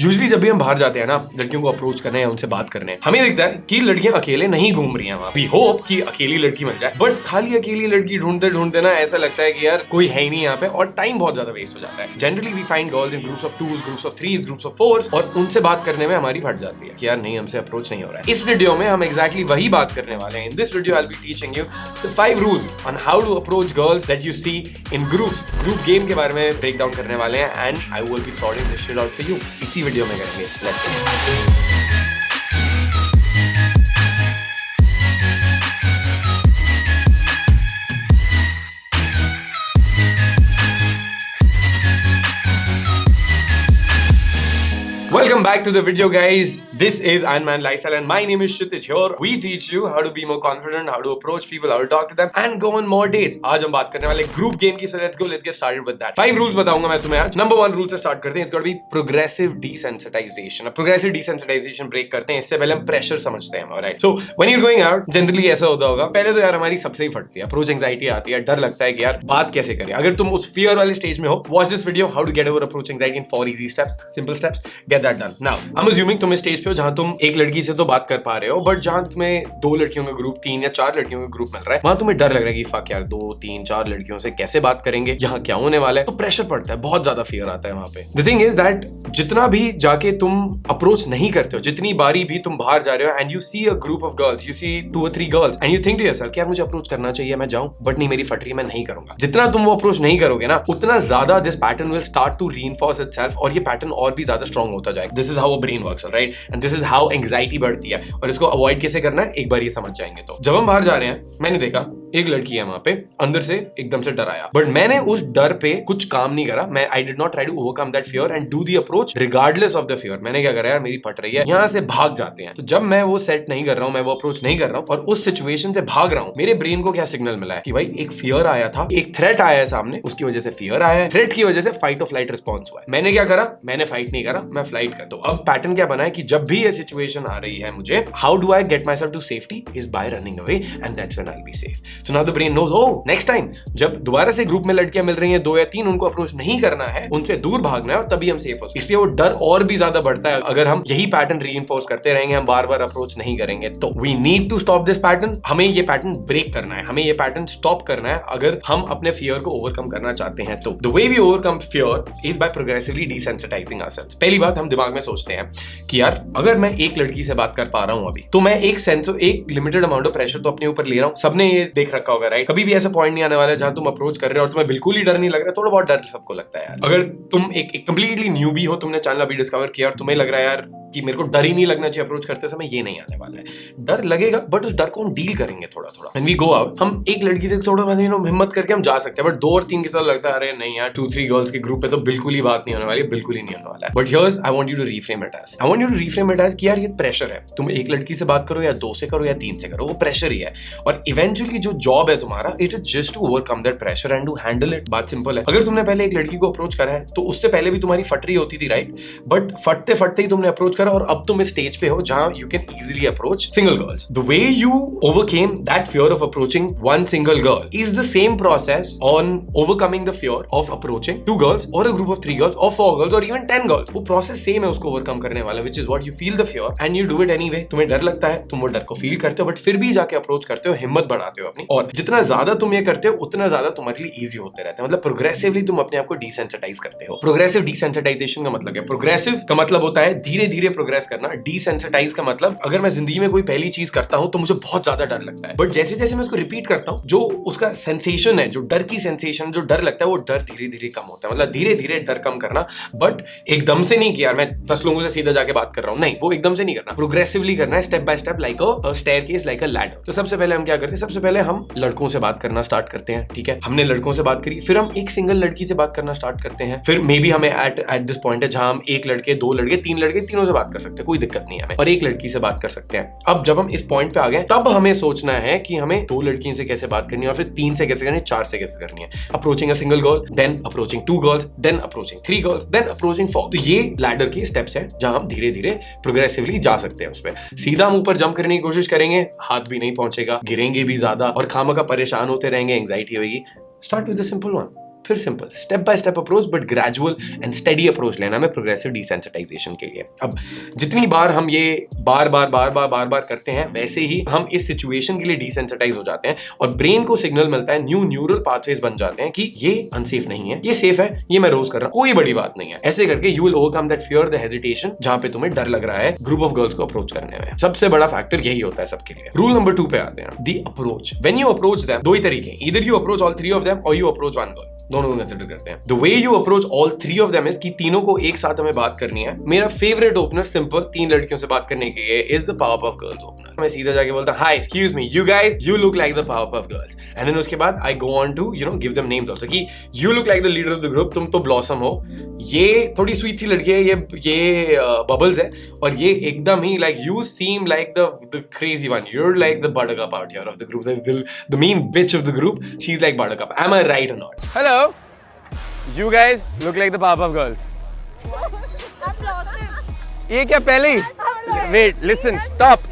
Usually जब भी हम बाहर जाते हैं ना लड़कियों को अप्रोच करने या उनसे बात करने, हमें दिखता है कि लड़कियां अकेले नहीं घूम रही हैं वहां। वी होप कि अकेली लड़की मिल जाए, बट खाली अकेली लड़की ढूंढते ढूंढते ना ऐसा लगता है कि यार कोई है ही नहीं यहाँ पे और टाइम बहुत ज्यादा वेस्ट हो जाता है। Generally we find girls in groups of 2s, groups of 3s, groups of 4s और उनसे बात करने में हमारी फट जाती है कि यार नहीं हमसे अप्रोच नहीं हो रहा है। इस वीडियो में हम एग्जैक्टली वही बात करने वाले हैं। In this video I will be teaching you the 5 rules on how to approach girls that you see in groups. Group game के बारे में ब्रेक डाउन करने वाले हैं and I will be sorting this shit out for you. इसी video में करेंगे। Let's go. Welcome back to the video, guys. This is Iron Man Lifestyle and my name is Kshitij here. We teach you how to be more confident, how to approach people, how to talk to them and go on more dates. आज हम बात करने वाले group game की, so let's get started with that. 5 rules बताऊंगा मैं तुम्हें आज। Number 1 rule से start करते हैं। It's got to be progressive desensitization. अब progressive desensitization break करते हैं। इससे पहले हम pressure समझते हैं, alright? So when you're going out, generally ऐसा होता होगा। पहले तो यार हमारी सबसे ही फटती है, approach anxiety आती है, डर लगता है कि यार बात कैसे करें। अगर तुम उस fear वाले स्टेज में हो, watch this video how to get over approach anxiety in 4 easy steps, simple steps. Get that done. Now, I'm assuming तुम इस स्टेज पे हो जहां तुम एक लड़की से तो बात कर पा रहे हो, बट जहां तुम्हें 2 लड़कियों का ग्रुप, 3 या 4 लड़कियों का ग्रुप मिल रहा है, वहां तुम्हें डर लग रहा है कि फक यार 2, 3, 4 लड़कियों से कैसे बात करेंगे, यहाँ क्या होने वाला है। तो प्रेशर पड़ता है, बहुत ज्यादा फियर आता है वहां पे। द थिंग इज दैट जितना भी जाके तुम अप्रोच नहीं करते हो, जितनी बारी भी तुम बाहर जा रहे हो and you see a group of girls, you see 2 or 3 girls and you think to yourself यार मुझे अप्रोच करना चाहिए, मैं जाऊं, बट नहीं मेरी फट रही, मैं नहीं करूंगा। जितना तुम वो अप्रोच नहीं करोगे ना, उतना ज्यादा this pattern will start to reinforce itself और ये पैटर्न और भी ज्यादा स्ट्रांग होता जाएगा। This is how a brain works, right? And this is how anxiety बढ़ती है और इसको अवॉइड कैसे करना है एक बार ये समझ जाएंगे। तो जब हम बाहर जा रहे हैं, मैंने देखा एक लड़की है वहां पे, अंदर से एकदम से डर आया, बट मैंने उस डर पे कुछ काम नहीं करा। मैं I did not try to overcome that fear and do the approach regardless of the fear. मैंने क्या करा यार मेरी फट रही है, यहाँ से भाग जाते हैं। तो जब मैं वो सेट नहीं कर रहा हूँ, मैं वो अप्रोच नहीं कर रहा हूँ और उस सिचुएशन से भाग रहा हूँ, मेरे ब्रेन को क्या सिग्नल मिला है कि भाई एक फियर आया था, एक थ्रेट आया है सामने, उसकी वजह से फियर आया है, थ्रेट की वजह से फाइट और फ्लाइट रिस्पॉन्स हुआ है। मैंने क्या करा? मैंने फाइट नहीं करा, मैं फ्लाइट कर। तो अब पैटर्न क्या बना है कि जब भी ये सिचुएशन आ रही है मुझे, how do I get my self to safety is by running away and that's when I will be safe. So now the brain knows, oh next time जब दोबारा से ग्रुप में लड़कियां मिल रही हैं 2 या 3, उनको अप्रोच नहीं करना है, उनसे दूर भागना है और तभी हम सेफ हो। इसलिए वो डर और भी ज्यादा बढ़ता है अगर हम यही पैटर्न रीइंफोर्स करते रहेंगे, हम बार बार अप्रोच नहीं करेंगे। तो we need to stop this pattern. हमें ये पैटर्न ब्रेक करना है, हमें ये पैटर्न स्टॉप करना है अगर हम अपने फियर को ओवरकम करना चाहते हैं। तो the way we overcome fear is by progressively desensitising ourselves. पहली बात, हम दिमाग में सोचते हैं कि यार अगर मैं एक लड़की से बात कर पा रहा हूं अभी, तो मैं एक लिमिटेड अमाउंट ऑफ प्रेशर तो अपने ऊपर ले रहा हूं। सबने ये देख रखा होगा, राइट? कभी भी ऐसा पॉइंट नहीं आने वाला जहां तुम अप्रोच कर रहे हो और तुम्हें बिल्कुल ही डर नहीं लग रहा। थोड़ा बहुत डर सबको लगता है यार। अगर तुम एक कंप्लीटली न्यूबी हो, तुमने चैनल अभी डिस्कवर किया और तुम्हें लग रहा है यार कि मेरे को डर ही नहीं लगना चाहिए अप्रोच करते समय, ये नहीं आने वाला है। डर लगेगा बट उस डर को हम डील करेंगे थोड़ा थोड़ा। व्हेन वी गो आउट, हम एक लड़की से थोड़ा हिम्मत करके हम जा सकते हैं, बट 2 और 3 के साथ लगता है अरे नहीं यार 2-3 गर्ल्स के ग्रुप पे तो बिल्कुल ही बात नहीं होने वाली, बिल्कुल ही नहीं होने वाला है। But here's I want you to reframe it as, कि यार ये प्रेशर है। तुम एक लड़की से बात करो या 2 से करो या 3 से करो, वो प्रेशर ही है और इवेंचुअली जो जॉब है तुम्हारा, it is just to overcome that pressure and to handle it. बात सिंपल है। अगर तुमने पहले एक लड़की को अप्रोच करा है तो उससे पहले भी तुम्हारी फटरी होती थी, राइट? बट फटते फटते ही तुमने अप्रोच करा और अब तुम इस स्टेज पे हो जहां you can easily approach single girls. The way you overcame that fear of approaching one single girl is the same process on overcoming the fear of approaching 2 girls और अ ग्रुप ऑफ 3 गर्ल्स और 4 girls और even 10 girls. वो process same है उसको overcome करने वाला, which is what you feel the fear and you do it anyway. तुम्हें डर लगता है, तुम वो डर को फील करते हो, बट फिर भी जाके अप्रोच करते हो, हिम्मत बढ़ाते हो अपनी। और जितना ज्यादा तुम ये करते हो उतना ज्यादा तुम्हारे लिए इजी होते रहते हैं। मतलब प्रोग्रेसिवली तुम अपने आप को डिसेंसिटाइज करते हो। प्रोग्रेसिव डिसेंसिटाइजेशन का मतलब है, प्रोग्रेसिव का मतलब होता है धीरे धीरे प्रोग्रेस करना। डिसेंसिटाइज का मतलब अगर मैं जिंदगी में कोई पहली चीज करता हूं तो मुझे बहुत ज्यादा डर लगता है, बट जैसे जैसे मैं उसको रिपीट करता हूं, जो उसका सेंसेशन है, जो डर की सेंसेशन, जो डर लगता है, वो डर धीरे धीरे कम होता है। मतलब धीरे धीरे डर कम करना, बट एकदम से नहीं कि यार मैं 10 लोगों से सीधा जाके बात कर रहा हूं, नहीं, वो एकदम से नहीं करना, प्रोग्रेसिवली करना है, step by step, like a staircase, like a ladder. तो सबसे पहले हम क्या करते हैं? सबसे पहले हम लड़कों से बात करना स्टार्ट करते हैं, ठीक है? हमने लड़कों से बात करी, फिर हम एक सिंगल लड़की से बात करना स्टार्ट करते हैं, फिर मे बी हमें एट दिस पॉइंट है जहां हम 1 लड़के, 2 लड़के, 3 लड़के, तीनों से बात कर सकते हैं, कोई दिक्कत नहीं है हमें, और 1 लड़की से बात कर सकते हैं। अब जब हम इस पॉइंट पे आ गए, तब हमें सोचना है कि हमें 2 लड़कियों से कैसे बात करनी है और फिर 3 से कैसे करनी है, 4 से कैसे करनी है। Approaching a single girl, then approaching 2 girls, then approaching 3 girls, then approaching 4। तो ये लैडर के स्टेप्स हैं जहां हम धीरे धीरे प्रोग्रेसिवली जा सकते हैं। उसमें सीधा हम ऊपर जंप करने की कोशिश करेंगे, हाथ भी नहीं पहुंचेगा, गिरेंगे भी ज्यादा और खामखा परेशान होते रहेंगे, एंग्जाइटी होगी। Start with the simple one, फिर simple step by step approach but gradual and steady approach लेना है प्रोग्रेसिव डिसेंसिटाइजेशन के लिए। अब जितनी बार हम ये बार बार करते हैं वैसे ही हम इस सिचुएशन के लिए डिसेंसिटाइज हो जाते हैं और ब्रेन को सिग्नल मिलता है, न्यू न्यूरल पाथवेज बन जाते हैं कि ये अनसेफ नहीं है, ये सेफ है, ये मैं रोज कर रहा हूं, कोई बड़ी बात नहीं है। ऐसे करके you will overcome that fear, the hesitation, जहां पे तुम्हें डर लग रहा है ग्रुप ऑफ गर्ल्स को अप्रोच करने में। सबसे बड़ा फैक्टर यही होता है सबके लिए। रूल नंबर 2 पे आते हैं, the approach. When you approach them, दो ही तरीके, either you approach all 3 of them और यू अप्रोच वन गर्ल, दोनों को कंसिडर करते हैं। The way you approach all 3 of them is कि तीनों को एक साथ हमें बात करनी है। मेरा फेवरेट ओपनर सिंपल 3 लड़कियों से बात करने के लिए is the Powerpuff Girls opener. मैं सीधा जाके बोलता hi excuse me you guys, you look like the Powerpuff Girls, and then उसके बाद I go on to give them names also कि you look like the leader of the group, तुम तो blossom हो, ये थोड़ी स्वीट सी लड़की है, ये बबल्स है, और ये एकदम ही like you seem like the crazy one, you're like the buttercup out here of the group, the mean bitch of the group, she's like buttercup, am I right or not? Hello, you guys look like the Powerpuff Girls. I'm lost. ये क्या पहले ही? Wait, listen, stop.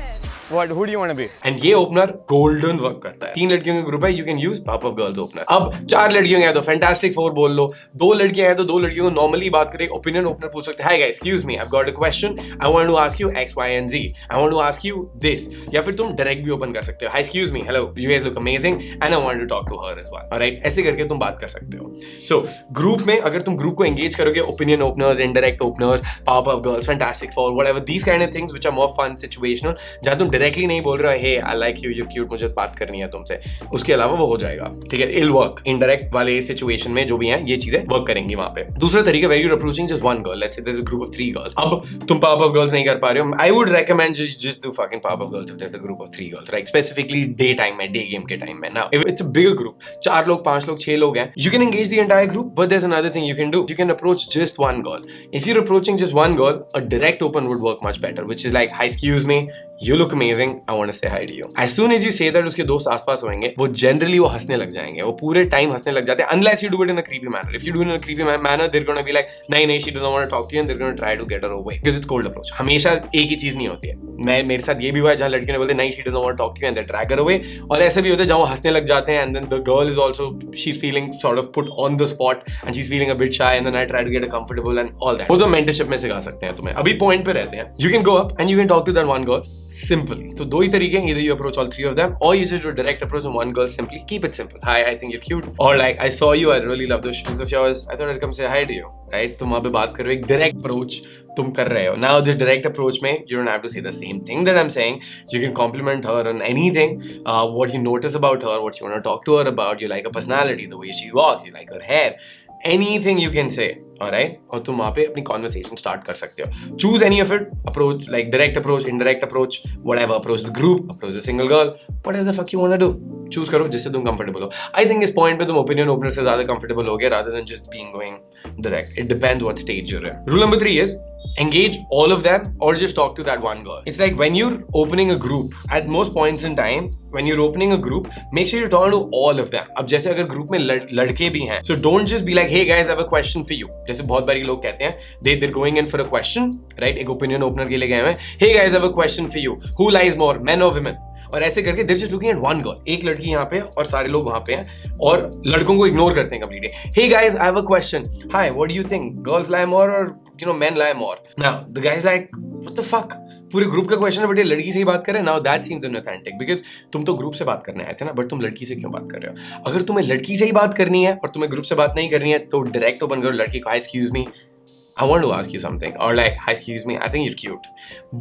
What? Who do you want to be? And ये opener golden work करता है। 3 लड़कियों का group है, you can use Powerpuff Girls opener. अब 4 लड़कियों हैं तो फैंटास्टिक 4 बोल लो, 2 लड़कियां हैं तो 2 लड़कियों को नॉर्मली बात करें, ओपिनियन ओपनर पूछ सकते हैं, hi guys excuse me I have got a question, I want to ask you X Y and Z, I want to ask you this. या फिर तुम डायरेक्ट भी ओपन कर सकते हो, hi excuse me, hello you guys look amazing and I want to talk to her as well, alright, ऐसे करके तुम बात कर सकते हो। सो ग्रुप में अगर तुम ग्रुप को एंगेज करोगे, opinion openers, indirect openers, Powerpuff Girls, fantastic 4, whatever these kind of things which are more fun situational, जहां तुम डायरेक्टली नहीं बोल रहे हो hey I like you, you cute, मुझे बात करनी है तुमसे, उसके अलावा वो हो जाएगा, ठीक है, इल वर्क। इनडायरेक्ट वाले सिचुएशन में जो भी हैं ये चीजें वर्क करेंगी वहां पे। दूसरा तरीका, where you are approaching just one girl, let's say there is a group of 3 girls, अब तुम पावरपफ गर्ल्स नहीं कर पा रहे हो, I would recommend just do fucking Powerpuff girls if there is a group of 3 girls, right, specifically day time में, day game के time में। Now if it's a bigger group, 4 लोग, 5 लोग, 6 लोग हैं, you can engage the entire group, but there's another thing you can do, you can approach just one girl. If you're approaching just one girl, a direct open would work much better, which is like, hi excuse me, you look amazing, I want to say hi to you. As soon as you say that, उसके दोस्त आसपास होंगे, वो generally वो हंसने लग जाएंगे, वो पूरे टाइम हंसने लग जाते हैं, unless you do it in a creepy manner. If you do it in a creepy manner, they're gonna be like, नहीं, she doesn't want to talk to you, and they're gonna try to get her away because it's cold approach. हमेशा एक ही चीज नहीं होती है। मेरे साथ ये भी हुआ है जहाँ लड़कियों ने बोलते नहीं, she doesn't want to talk to you, and they drag her away, और ऐसे भी होते हैं जहाँ वो हंसने लग जाते हैं, and then the girl is also, she's feeling sort of put on the spot, and she's feeling a bit shy, and then I try to get her comfortable and all that. वो तो mentorship में सिखा सकते हैं तुम्हें, अभी point पे रहते हैं। You can go up and you can talk to that one girl simply. तो 2 ही तरीके हैं, either you approach all 3 of them or you just do a direct approach on one girl simply. Keep it simple. Hi, I think you're cute. Or like, I saw you, I really love those shoes of yours. I thought I'd come say hi to you. Right? तुम वहाँ पे बात कर रहे हो, एक direct approach तुम कर रहे हो. Now this direct approach में you don't have to say the same thing that I'm saying. You can compliment her on anything, what you notice about her, what you want to talk to her about. You like her personality, the way she walks, you like her hair. Anything you can say, alright? और तुम वहाँ पे अपनी conversation start कर सकते हो. Choose any of it. Approach, like direct approach, indirect approach, whatever. Approach the group, approach the single girl, whatever the fuck you want to do. Choose करो जिससे तुम comfortable हो. I think इस point पे तुम opinion opener से ज़्यादा comfortable होगे rather than just being going direct. It depends what stage you're in. Rule number 3 is engage all of them or just talk to that one girl. It's like when you're opening a group, at most points in time, when you're opening a group, make sure you're talking to all of them. अब जैसे अगर group में लड़के भी हैं, so don't just be like, hey guys, I have a question for you. जैसे बहुत बारी लोग कहते हैं, they're going in for a question, right? एक opinion opener के लिए गए हैं, hey guys, I have a question for you. Who lies more, men or women? और ऐसे करके they're just looking at one girl. एक लड़की यहाँ पे और सारे लोग वहाँ पे हैं और लड़कों को इग्नोर करते हैं completely. Hey guys, I have a question. Hi, what do you think? Girls lie more or men lie more? Now the guy's like, what the fuck? पूरे ग्रुप का क्वेश्चन है बट ये लड़की से ही बात कर रहे हैं. Now that seems inauthentic because तुम तो ग्रुप से बात करने आए थे ना, बट तुम लड़की से क्यों बात कर रहे हो? अगर तुम्हें लड़की से ही बात करनी है और तुम्हें ग्रुप से बात नहीं करनी है तो डायरेक्ट ओपन करो लड़की को, हाय excuse me, I want to ask you something, or like, hi excuse me, I think you're cute.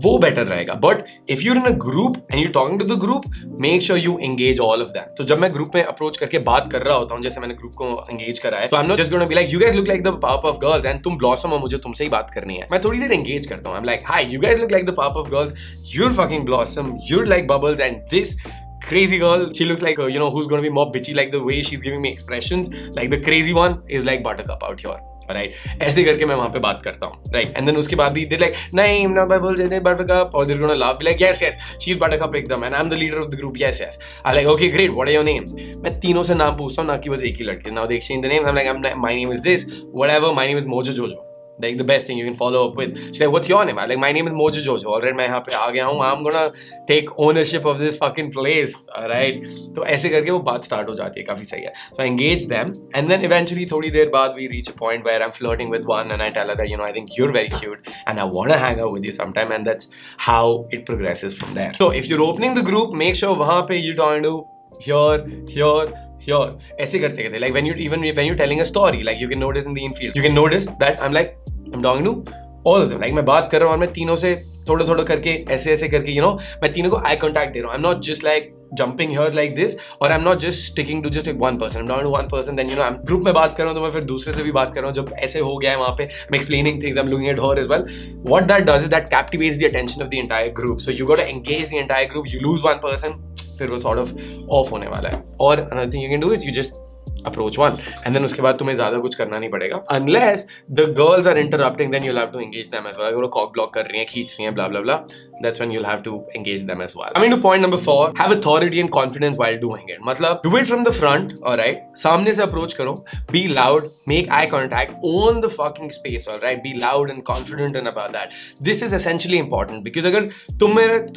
वो better रहेगा. But if you're in a group and you're talking to the group, make sure you engage all of them. तो जब मैं group में approach करके बात कर रहा होता हूँ, जैसे मैंने ग्रुप को एंगेज करा है, तो I'm not just gonna be like, you guys look like the Powerpuff Girls and तुम blossom हो, मुझे तुमसे ही बात करनी है. मैं थोड़ी देर एंगेज करता हूँ. I'm like, hi, you guys look like the Powerpuff Girls, you're fucking blossom, you're like Bubbles, and this crazy girl, she looks like, who's gonna be more bitchy, like the way she's giving me expressions, like the crazy one is like Buttercup out here. Right, ऐसे करके मैं वहां पे बात करता हूँ. Right, and then उसके बाद भी they're like, नहीं, I'm not Buttercup, or they're gonna laugh, be like, yes, she's Buttercup एकदम, and I'm the leader of the group, yes. I'm like, okay, great, what are your names? मैं तीनों से नाम पूछता हूँ, ना कि बस एक ही लड़की. Now they exchange the names. I'm like, my name is this, whatever, my name is Mojo Jojo. Like the best thing you can follow up with. She's like, what's your name? I'm like, my name is Mojo Jojo. Alright, मैं यहाँ पे आ गया हूँ. I'm gonna take ownership of this fucking place. Alright. तो ऐसे करके वो बात start हो जाती है. काफी सही है. So I engage them, and then eventually थोड़ी देर बाद we reach a point where I'm flirting with one, and I tell her that, you know, I think you're very cute, and I wanna hang out with you sometime, and that's how it progresses from there. So if you're opening the group, make sure वहाँ पे you don't do here. ऐसे करते करते, like when you're telling a story, like you can notice in the infield, you can notice that I'm talking to all of them. Like मैं बात कर रहा हूँ और मैं तीनों से थोड़ा करके ऐसे करके, you know, मैं तीनों को eye contact दे रहा हूँ. I'm not just like jumping here like this, or I'm not just sticking to just like one person. I'm talking to one person, then, you know, I'm group में बात कर रहा हूँ तो मैं फिर दूसरे से भी बात कर रहा हूँ. जब ऐसे हो गया है वहाँ पे, I'm explaining things, I'm looking at her as well. What that does is that captivates the attention of the entire group. So you got to engage the entire group. You lose one person, फिर वो sort of off होने वाला है. और another thing you can do is you just approach one, and then उसके बाद तुम्हें ज्यादा कुछ करना नहीं पड़ेगा, unless the girls are interrupting, then you'll have to engage them as well. अगर वो cock block कर रही हैं, खींच रही हैं, blah blah blah, that's when you'll have to engage them as well. Coming to point number 4, have authority and confidence while doing it. मतलब do it from the front, alright? सामने से approach करो, be loud, make eye contact, own the fucking space, alright? Be loud and confident and about that. This is essentially important because अगर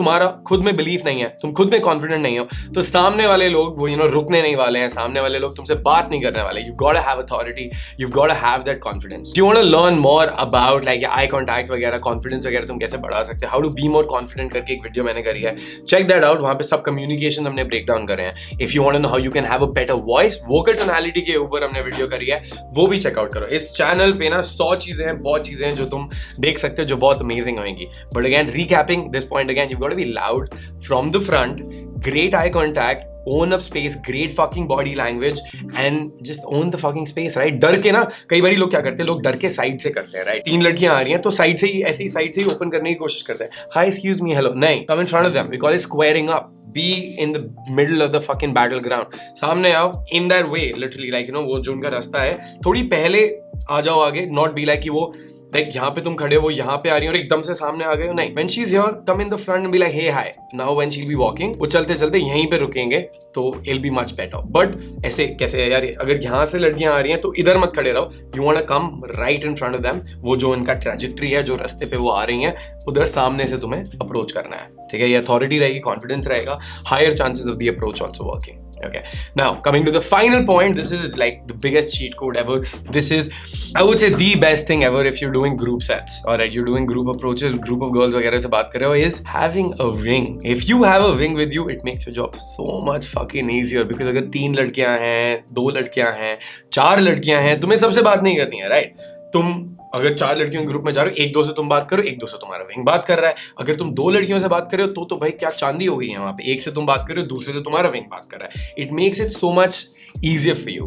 तुम्हारा खुद में belief नहीं है, तुम खुद में confident नहीं हो, तो सामने वाले लोग वो, you know, रुकने नहीं वाले हैं. सामने वाले लोग तुमसे बात नहीं करने वाले. You've got to have authority. You've got to have that confidence. Do you want to learn more about like eye contact वगैरह, confidence वगैरह तुम कैसे बढ़ा सकते हो? How to be more confident करके एक वीडियो मैंने करी है. Check that out. वहाँ पे सब communication हमने break down करे हैं. If you want to know how you can have a better voice, vocal tonality के ऊपर हमने वीडियो करी है, वो भी check out करो. इस चैनल पे ना 100 चीजें हैं, बहुत चीजें हैं जो तुम देख सकते हो जो बहुत amazing होंगी. But again, recapping this point again, you've got to be loud from the front, great eye contact, own up space, great fucking body language, and just own the fucking space, right? डर के ना कई बार लोग क्या करते हैं, लोग डर के साइड से करते हैं, right? 3 लड़कियां आ रही हैं तो साइड से ही, ऐसी साइड से ही ओपन करने की कोशिश करते हैं. Hi, excuse me, hello. नहीं, come in front of them. We call it squaring up. Be in the middle of the fucking battleground. सामने आओ, in that way, literally, like, you know, वो जो उनका रास्ता है, थोड़ी पहले आ जाओ आगे. Not be like कि वो like यहाँ पे तुम खड़े हो, यहाँ पे आ रही हो और एकदम से सामने आ गए हो. नहीं, when she's here, come in the front and be like, hey, hi. Now when she'll be walking, वो चलते चलते यहीं पे रुकेंगे तो it'll be much better. But ऐसे कैसे यार, अगर यहाँ से लड़कियां आ रही हैं तो इधर मत खड़े रहो. You want to come right in front of them. वो जो उनका trajectory है, जो रास्ते पे वो आ रही हैं, उधर सामने से तुम्हें approach करना है. ठीक है, ये authority रहेगी, confidence रहेगा, higher chances of the approach also working. Okay, now coming to the final point, this is like the biggest cheat code ever. This is, I would say, the best thing ever if you're doing group sets. Alright, you're doing group approaches, group of girls वगैरह से बात कर रहे हो, is having a wing. If you have a wing with you, it makes your job so much fucking easier. Because अगर 3 लड़कियां हैं, 2 लड़कियां हैं, 4 लड़कियां हैं, तुम्हें सबसे बात नहीं करनी है, right? तुम अगर 4 लड़कियों के ग्रुप में जा रहे हो, 1-2 से तुम बात करो, 1-2 से तुम्हारा विंग बात कर रहा है. अगर तुम 2 लड़कियों से बात कर रहे हो तो भाई क्या चांदी हो गई है वहां पे. 1 से तुम बात कर रहे हो, दूसरे से तुम्हारा विंग बात कर रहा है. It makes it so much easier for you.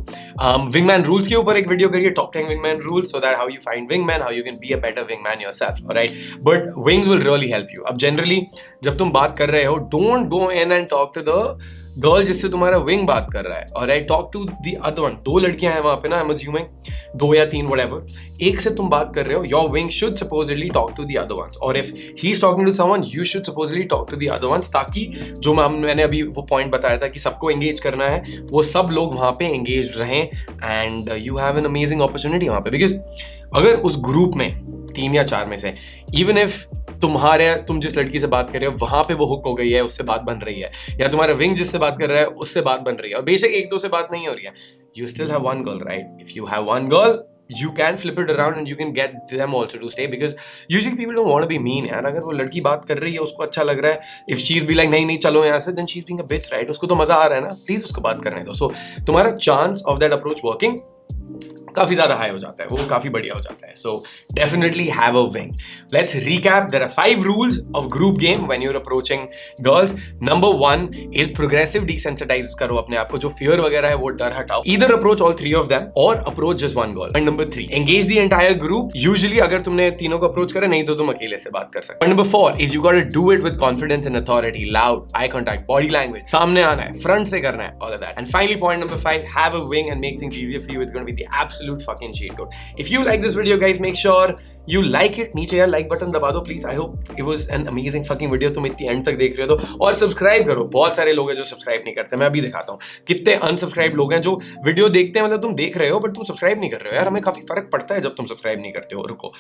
Wingman rules के ऊपर एक वीडियो करिए, top 10 wingman rules, so that how you find wingman, how you can be a better wingman yourself, alright? But wings will really help you. अब generally जब तुम बात कर रहे हो, don't go in and talk to the girl जिससे तुम्हारा wing बात कर रहा है, alright? Talk to the other one. 2 लड़कियां हैं वहां पे ना, I'm assuming 2 या 3 whatever. एक से तुम बात कर रहे हो, your wing should supposedly talk to the other ones, or if he's talking to someone, you should supposedly talk to the other ones, ताकि जो मैंने अभी वो पॉइंट बताया था कि सबको एंगेज करना है, वो सब लोग वहां पे एंगेज रहें, and you have an amazing opportunity वहां पे. बिकॉज अगर उस ग्रुप में 3 या 4 में से, इवन इफ तुम जिस लड़की से बात कर रहे हो वहां पे वो हुक हो गई है, उससे बात बन रही है, या तुम्हारा विंग जिससे बात कर रहा है उससे बात बन रही है, और बेशक 1-2 से बात नहीं हो रही है, you still have one girl, right? If you have one girl, you can flip it around and you can get them also to stay, because usually people don't want to be mean यार. अगर वो लड़की बात कर रही है, उसको अच्छा लग रहा है, if she's be like नहीं चलो यहाँ से, then she's being a bitch, right? उसको तो मजा आ रहा है ना, प्लीज उसको बात करने दो. So तुम्हारा chance of that approach working काफी ज्यादा हाई हो जाता है, वो काफी बढ़िया हो जाता है. So definitely have a wing. Let's recap. There are 5 rules of group game when you're approaching girls. Number 1 is progressive desensitize करो अपने आप को, जो fear वगैरह है वो डर हटाओ. Either approach all 3 of them or approach just one girl. And number 3, engage the entire group. Usually अगर तुमने तीनों को approach करा, नहीं तो तुम अकेले से बात कर सकते. And number 4 is you gotta do it with confidence and authority, loud, eye contact, body language. सामने आना है, front से करना है, all of that. And finally point number 5, have a wing and make things easier for you. It's gonna be the absolute fucking cheat code. If you like this video, guys, make sure you like it, नीचे यार like button दबा दो please. I hope it was an amazing fucking video. तुम इतनी and तक देख रहे हो तो. और सब्सक्राइब करो. बहुत सारे लोग हैं जो सब्सक्राइब नहीं करते. मैं अभी दिखाता हूँ कितने अनसब्सक्राइब लोग हैं जो वीडियो देखते हैं. मतलब तुम देख रहे हो बट तुम सब्सक्राइब नहीं कर रहे हो यार. हमें काफी फर्क पड़ता है जब तुम सब्सक्राइब नहीं करते हो. रुको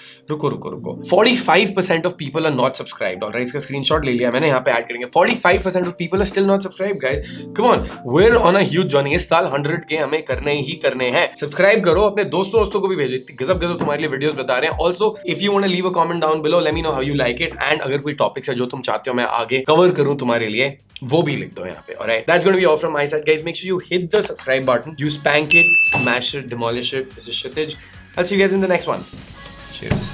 45% of people are not subscribed. Alright, इसका स्क्रीनशॉट ले लिया मैंने, यहाँ पे ऐड करेंगे. 45% of people are still not subscribed, guys. Come on, we're on a huge journey. इस साल 100K हमें करने ही करने हैं. सब्सक्राइब करो, अपने दोस्तों को भी भेजो. गजब तुम्हारे लिए वीडियोस बता रहे हैं. Also if you want to leave a comment down below, let me know how you like it. And अगर कोई टॉपिक्स है जो तुम चाहते हो मैं आगे कवर करूं तुम्हारे लिए, वो भी लिख दो यहाँ पे. Alright, that's going to be all from my side, guys. Make sure you hit the subscribe button. You spank it, smash it, demolish it. This is Kshitij. I'll see you guys in the next one. Cheers.